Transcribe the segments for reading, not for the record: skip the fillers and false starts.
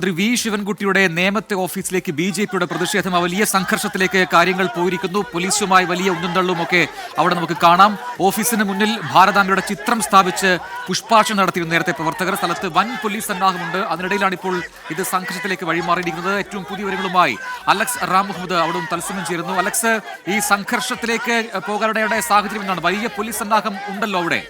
മന്ത്രി വി ശിവൻകുട്ടിയുടെ നേമത്തെ ഓഫീസിലേക്ക് ബി.ജെ.പിയുടെ പ്രതിഷേധം വലിയ സംഘർഷത്തിലേക്ക് കാര്യങ്ങൾ പോയിരിക്കുന്നു. പോലീസുമായി വലിയ ഉന്തുന്തള്ളുമൊക്കെ അവിടെ നമുക്ക് കാണാം. ഓഫീസിന് മുന്നിൽ ഭാരതാംബയുടെ ചിത്രം സ്ഥാപിച്ച് പുഷ്പാർച്ചന നടത്തിയിരുന്നു നേരത്തെ പ്രവർത്തകർ. സ്ഥലത്ത് വൻ പോലീസ് സന്നാഹമുണ്ട്. അതിനിടയിലാണ് ഇപ്പോൾ ഇത് സംഘർഷത്തിലേക്ക് വഴിമാറിയിരിക്കുന്നത്. ഏറ്റവും പുതിയ വിവരങ്ങളുമായി അലക്സ് റാം മുഹമ്മദ് അവിടെ തത്സമയം ചേരുന്നു. അലക്സ്, ഈ സംഘർഷത്തിലേക്ക് പോകാനിടയുടെ സാഹചര്യം എന്താണ്? വലിയ പോലീസ് സന്നാഹം ഉണ്ടല്ലോ അവിടെ.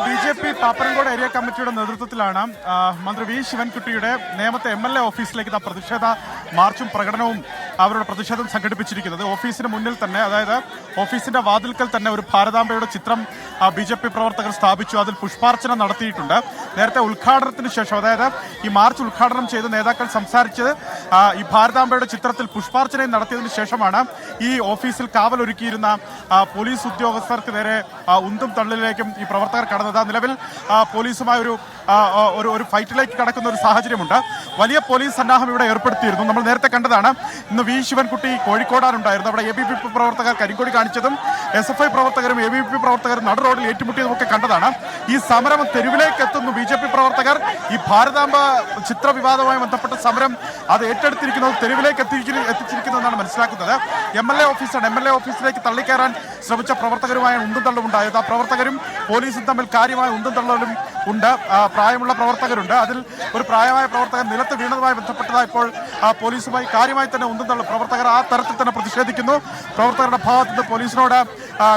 ബി.ജെ.പി പാപ്പനംകോട് ഏരിയ കമ്മിറ്റിയുടെ നേതൃത്വത്തിലാണ് മന്ത്രി വി ശിവൻകുട്ടിയുടെ നേമത്തെ എം.എൽ.എ ഓഫീസിലേക്ക് പ്രതിഷേധ മാർച്ചും പ്രകടനവും അവരുടെ പ്രതിഷേധം സംഘടിപ്പിച്ചിരിക്കുന്നത്. ഓഫീസിന് മുന്നിൽ തന്നെ, അതായത് ഓഫീസിന്റെ വാതിൽക്കൽ തന്നെ ഒരു ഭാരതാംബയുടെ ചിത്രം ബി.ജെ.പി പ്രവർത്തകർ സ്ഥാപിച്ചു. അതിൽ പുഷ്പാർച്ചന നടത്തിയിട്ടുണ്ട്. നേരത്തെ ഉദ്ഘാടനത്തിന് ശേഷം, അതായത് ഈ മാർച്ച് ഉദ്ഘാടനം ചെയ്ത് നേതാക്കൾ സംസാരിച്ചത് ഈ ഭാരതാംബയുടെ ചിത്രത്തിൽ പുഷ്പാർച്ചനയും നടത്തിയതിനു ശേഷമാണ് ഈ ഓഫീസിൽ കാവലൊരുക്കിയിരുന്ന പോലീസ് ഉദ്യോഗസ്ഥർക്ക് നേരെ ഉന്തും തള്ളിലേക്കും ഈ പ്രവർത്തകർ കടന്നത്. നിലവിൽ പോലീസുമായി ഒരു ഫൈറ്റിലേക്ക് കടക്കുന്ന ഒരു സാഹചര്യമുണ്ട്. വലിയ പോലീസ് സന്നാഹം ഇവിടെ ഏർപ്പെടുത്തിയിരുന്നു. നമ്മൾ നേരത്തെ കണ്ടതാണ്. ഇന്ന് വി ശിവൻകുട്ടി കോഴിക്കോടാനുണ്ടായിരുന്നു. അവിടെ എ.ബി.പി പ്രവർത്തകർ കരിങ്കൊടി കാണിച്ചതും എസ്.എഫ്.ഐ പ്രവർത്തകരും എ.ബി.പി പ്രവർത്തകരും നട റോഡിൽ ഏറ്റുമുട്ടിയതും ഒക്കെ കണ്ടതാണ്. ഈ സമരം തെരുവിലേക്ക് എത്തുന്നു. ബി.ജെ.പി പ്രവർത്തകർ ഈ ഭാരതാംബ ചിത്ര വിവാദവുമായി ബന്ധപ്പെട്ട സമരം അത് ഏറ്റെടുത്തിരിക്കുന്നത് തെരുവിലേക്ക് എത്തിച്ചിരിക്കുന്നതെന്നാണ് മനസ്സിലാക്കുന്നത്. എം.എൽ.എ ഓഫീസാണ്. എം.എൽ.എ ഓഫീസിലേക്ക് തള്ളിക്കയറാൻ ശ്രമിച്ച പ്രവർത്തകരുമായ ഉന്തും തള്ളും ഉണ്ടായത്. ആ പ്രവർത്തകരും പോലീസും തമ്മിൽ കാര്യമായ ഉന്തും തള്ളലും ഉണ്ട്. പ്രായമുള്ള പ്രവർത്തകരുണ്ട്. അതിൽ ഒരു പ്രായമായ പ്രവർത്തകർ നിലത്ത് വീണതുമായി ബന്ധപ്പെട്ടതായി ഇപ്പോൾ പോലീസുമായി കാര്യമായി തന്നെ ഉന്തും തള്ളും. പ്രവർത്തകർ ആ തരത്തിൽ തന്നെ പ്രതിഷേധിക്കുന്നു. പ്രവർത്തകരുടെ ഭാഗത്ത് നിന്ന് പോലീസിനോട്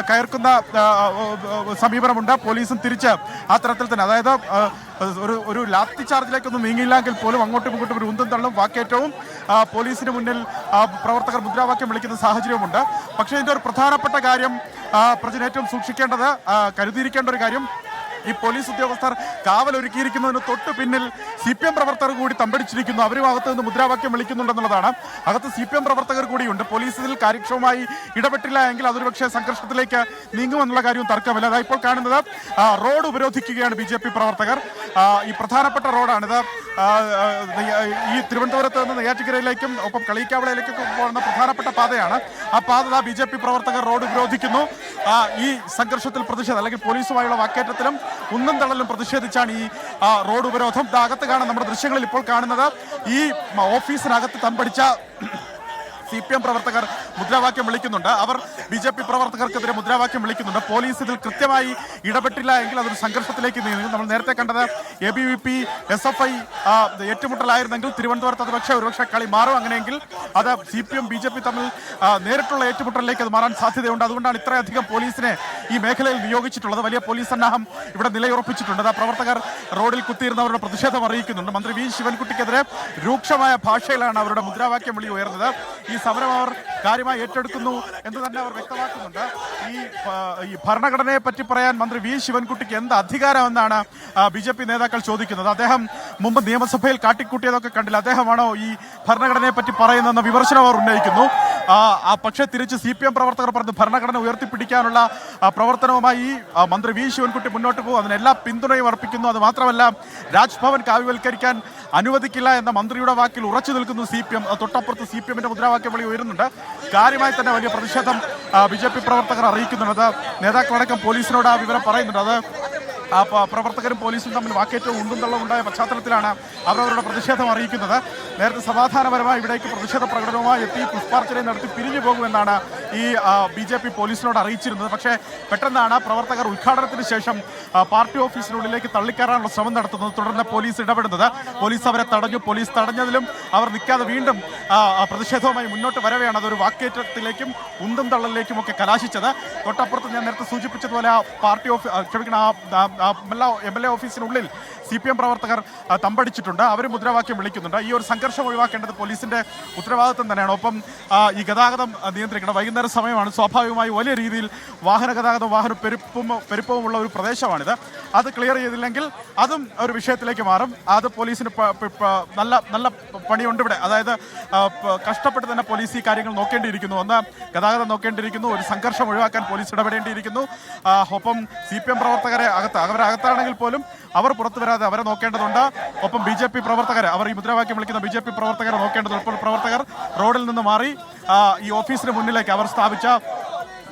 കയർക്കുന്ന സമീപനമുണ്ട്. പോലീസും തിരിച്ച് ആ തരത്തിൽ തന്നെ, അതായത് ഒരു ലാത്തി ചാർജിലേക്കൊന്നും നീങ്ങിയില്ലെങ്കിൽ പോലും അങ്ങോട്ടും ഇങ്ങോട്ടും ഒരു ഉന്തും തള്ളും വാക്കേറ്റവും പോലീസിന് മുന്നിൽ പ്രവർത്തകർ മുദ്രാവാക്യം വിളിക്കുന്ന സാഹചര്യമുണ്ട്. പക്ഷേ ഇതിൻ്റെ ഒരു പ്രധാനപ്പെട്ട കാര്യം ഏറ്റവും സൂക്ഷിക്കേണ്ടത്, കരുതിയിരിക്കേണ്ട ഒരു കാര്യം, ഈ പോലീസ് ഉദ്യോഗസ്ഥർ കാവലൊരുക്കിയിരിക്കുന്നതിന് തൊട്ട് പിന്നിൽ CPM പ്രവർത്തകർ കൂടി തമ്പടിച്ചിരിക്കുന്നു. അവരും അകത്ത് നിന്ന് മുദ്രാവാക്യം വിളിക്കുന്നുണ്ടെന്നുള്ളതാണ്. അകത്ത് CPM പ്രവർത്തകർ കൂടിയുണ്ട്. പോലീസ് ഇതിൽ കാര്യക്ഷമമായി ഇടപെട്ടില്ല എങ്കിൽ അതൊരു പക്ഷേ സംഘർഷത്തിലേക്ക് നീങ്ങുമെന്നുള്ള കാര്യവും തർക്കമില്ല. അതാ ഇപ്പോൾ കാണുന്നത് റോഡ് ഉപരോധിക്കുകയാണ് ബി.ജെ.പി പ്രവർത്തകർ. ഈ പ്രധാനപ്പെട്ട റോഡാണിത്. ഈ തിരുവനന്തപുരത്ത് നിന്ന് നെയ്യാറ്റിൻകരയിലേക്കും ഒപ്പം കളിയിക്കാവിളയിലേക്കും പോകുന്ന പ്രധാനപ്പെട്ട പാതയാണ്. ആ പാത ബി.ജെ.പി പ്രവർത്തകർ റോഡ് ഉപരോധിക്കുന്നു. ഈ സംഘർഷത്തിൽ പ്രതിഷേധം, അല്ലെങ്കിൽ പോലീസുമായുള്ള വാക്കേറ്റത്തിലും ഉന്തും തള്ളലും പ്രതിഷേധിച്ചാണ് ഈ റോഡ് ഉപരോധം. അകത്ത് കാണാൻ നമ്മുടെ ദൃശ്യങ്ങളിൽ ഇപ്പോൾ കാണുന്നത് ഈ ഓഫീസിനകത്ത് തമ്പടിച്ച CPM പ്രവർത്തകർ മുദ്രാവാക്യം വിളിക്കുന്നുണ്ട്. അവർ ബി.ജെ.പി പ്രവർത്തകർക്കെതിരെ മുദ്രാവാക്യം വിളിക്കുന്നുണ്ട്. പോലീസ് ഇതിൽ കൃത്യമായി ഇടപെട്ടില്ല എങ്കിൽ അതൊരു സംഘർഷത്തിലേക്ക് നീങ്ങും. നമ്മൾ നേരത്തെ കണ്ടത് എ.ബി.വി.പി എസ്.എഫ്.ഐ ഏറ്റുമുട്ടലായിരുന്നെങ്കിൽ തിരുവനന്തപുരത്ത് ഒരുപക്ഷെ കളി മാറും. അങ്ങനെയെങ്കിൽ അത് CPM ബി.ജെ.പി തമ്മിൽ നേരിട്ടുള്ള ഏറ്റുമുട്ടലിലേക്ക് അത് മാറാൻ സാധ്യതയുണ്ട്. അതുകൊണ്ടാണ് ഇത്രയധികം പോലീസിനെ ഈ മേഖലയിൽ നിയോഗിച്ചിട്ടുള്ളത്. വലിയ പോലീസ് സന്നാഹം ഇവിടെ നിലയുറപ്പിച്ചിട്ടുണ്ട്. പ്രവർത്തകർ റോഡിൽ കുത്തിയിരുന്നവരുടെ പ്രതിഷേധം അറിയിക്കുന്നുണ്ട്. മന്ത്രി വി ശിവൻകുട്ടിക്കെതിരെ രൂക്ഷമായ ഭാഷയിലാണ് അവരുടെ മുദ്രാവാക്യം വിളി ഉയർന്നത്. ഈ സമരം അവർ കാര്യമായി ഏറ്റെടുക്കുന്നു എന്ന് തന്നെ അവർ വ്യക്തമാക്കുന്നുണ്ട്. ഈ ഭരണഘടനയെ പറ്റി പറയാൻ മന്ത്രി വി ശിവൻകുട്ടിക്ക് എന്ത് അധികാരമെന്നാണ് ബി.ജെ.പി നേതാക്കൾ ചോദിക്കുന്നത്. അദ്ദേഹം മുമ്പ് നിയമസഭയിൽ കാട്ടിക്കൂട്ടിയതൊക്കെ കണ്ടില്ല. അദ്ദേഹമാണോ ഈ ഭരണഘടനയെ പറ്റി പറയുന്നതെന്ന വിമർശനം അവർ ഉന്നയിക്കുന്നു. പക്ഷേ തിരിച്ച് CPM പ്രവർത്തകർ പറഞ്ഞ് ഭരണഘടന ഉയർത്തിപ്പിടിക്കാനുള്ള പ്രവർത്തനവുമായി മന്ത്രി വി ശിവൻകുട്ടി മുന്നോട്ട് പോകും. അതിനെല്ലാ പിന്തുണയും അർപ്പിക്കുന്നു. അത് മാത്രമല്ല, രാജ്ഭവൻ കാവ്യവൽക്കരിക്കാൻ അനുവദിക്കില്ല എന്ന മന്ത്രിയുടെ വാക്കിൽ ഉറച്ചു നിൽക്കുന്നു CPM. തൊട്ടപ്പുറത്ത് CPMന്റെ മുദ്രാവാക്യം വിളി ഉയരുന്നുണ്ട്. കാര്യമായി തന്നെ വലിയ പ്രതിഷേധം ബി.ജെ.പി പ്രവർത്തകർ അറിയിക്കുന്നുണ്ട്. നേതാക്കളടക്കം പോലീസിനോട് ആ വിവരം പറയുന്നുണ്ട്. അത് പ്രവർത്തകരും പോലീസും തമ്മിൽ വാക്കേറ്റവും ഉന്തും തള്ളും ഉണ്ടായ പശ്ചാത്തലത്തിലാണ് അവരവരുടെ പ്രതിഷേധം അറിയിക്കുന്നത്. നേരത്തെ സമാധാനപരമായി ഇവിടേക്ക് പ്രതിഷേധ പ്രകടനവുമായി എത്തി പുഷ്പാർച്ചനയും നടത്തി പിരിഞ്ഞു പോകുമെന്നാണ് ഈ ബി.ജെ.പി പോലീസിനോട് അറിയിച്ചിരുന്നത്. പക്ഷേ പെട്ടെന്നാണ് പ്രവർത്തകർ ഉദ്ഘാടനത്തിന് ശേഷം പാർട്ടി ഓഫീസിനുള്ളിലേക്ക് തള്ളിക്കയറാനുള്ള ശ്രമം നടത്തുന്നത്. തുടർന്ന് പോലീസ് ഇടപെടുന്നത്. പോലീസ് അവരെ തടഞ്ഞു. പോലീസ് തടഞ്ഞതിലും അവർ നിൽക്കാതെ വീണ്ടും പ്രതിഷേധവുമായി മുന്നോട്ട് വരവെയാണ് അതൊരു വാക്കേറ്റത്തിലേക്കും ഉന്തും തള്ളലിലേക്കും ഒക്കെ കലാശിച്ചത്. തൊട്ടപ്പുറത്ത് ഞാൻ നേരത്തെ സൂചിപ്പിച്ചതുപോലെ എം.എൽ.എ ഓഫീസിനുള്ളിൽ CPM പ്രവർത്തകർ തമ്പടിച്ചിട്ടുണ്ട്. അവർ മുദ്രാവാക്യം വിളിക്കുന്നുണ്ട്. ഈ ഒരു സംഘർഷം ഒഴിവാക്കേണ്ടത് പോലീസിന്റെ ഉത്തരവാദിത്വം തന്നെയാണ്. ഒപ്പം ഈ ഗതാഗതം നിയന്ത്രിക്കണം. വൈകുന്നേര സമയമാണ്. സ്വാഭാവികമായി വലിയ രീതിയിൽ വാഹന ഗതാഗതം, പെരുപ്പവുമുള്ള ഒരു പ്രദേശമാണിത്. അത് ക്ലിയർ ചെയ്തില്ലെങ്കിൽ അതും ഒരു വിഷയത്തിലേക്ക് മാറും. അത് പോലീസിന് നല്ല പണിയുണ്ട് ഇവിടെ. അതായത് കഷ്ടപ്പെട്ട് തന്നെ പോലീസ് ഈ കാര്യങ്ങൾ നോക്കേണ്ടിയിരിക്കുന്നു. ഒന്ന്, ഗതാഗതം നോക്കേണ്ടിയിരിക്കുന്നു. ഒരു സംഘർഷം ഒഴിവാക്കാൻ പോലീസ് ഇടപെടേണ്ടിയിരിക്കുന്നു. ഒപ്പം CPM പ്രവർത്തകരെ അവരകത്താണെങ്കിൽ പോലും അവർ പുറത്തു വരാതെ അവരെ നോക്കേണ്ടതുണ്ട്. ഒപ്പം ബി.ജെ.പി പ്രവർത്തകരെ, അവർ ഈ മുദ്രാവാക്യം വിളിക്കുന്ന ബി.ജെ.പി പ്രവർത്തകരെ നോക്കേണ്ടതുണ്ട്. ഇപ്പോൾ പ്രവർത്തകർ റോഡിൽ നിന്ന് മാറി ഈ ഓഫീസിന് മുന്നിലേക്ക് അവർ സ്ഥാപിച്ച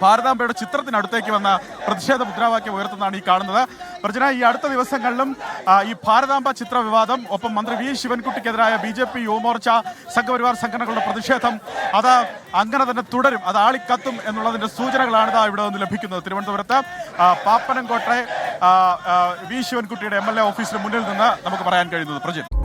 ഭാരതാംബയുടെ ചിത്രത്തിനടുത്തേക്ക് വന്ന പ്രതിഷേധ മുദ്രാവാക്യം ഉയർത്തുന്നതാണ് ഈ കാണുന്നത്. പ്രജന, ഈ അടുത്ത ദിവസങ്ങളിലും ഈ ഭാരതാംബ ചിത്ര വിവാദം, ഒപ്പം മന്ത്രി വി ശിവൻകുട്ടിക്കെതിരായ BJP യുവമോർച്ച സംഘപരിവാർ സംഘടനകളുടെ പ്രതിഷേധം അത് അങ്ങനെ തന്നെ തുടരും, അത് ആളിക്കത്തും എന്നുള്ളതിന്റെ സൂചനകളാണ് ഇവിടെ നിന്ന് ലഭിക്കുന്നത്. തിരുവനന്തപുരത്ത് പാപ്പനംകോട്ടെ വി ശിവൻകുട്ടിയുടെ MLA ഓഫീസിന് മുന്നിൽ നിന്ന് നമുക്ക് പറയാൻ കഴിയുന്നത്. പ്രജിത്ത്.